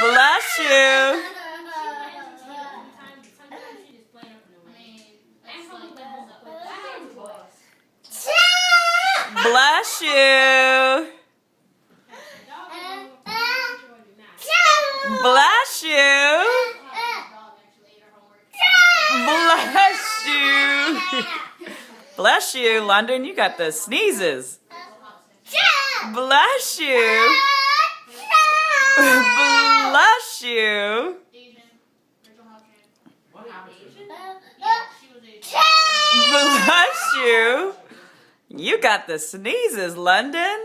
Bless you. Bless you. Bless you. Bless you. Bless you. London, you got the sneezes. Bless you. Bless you. Bless you. You got the sneezes, London.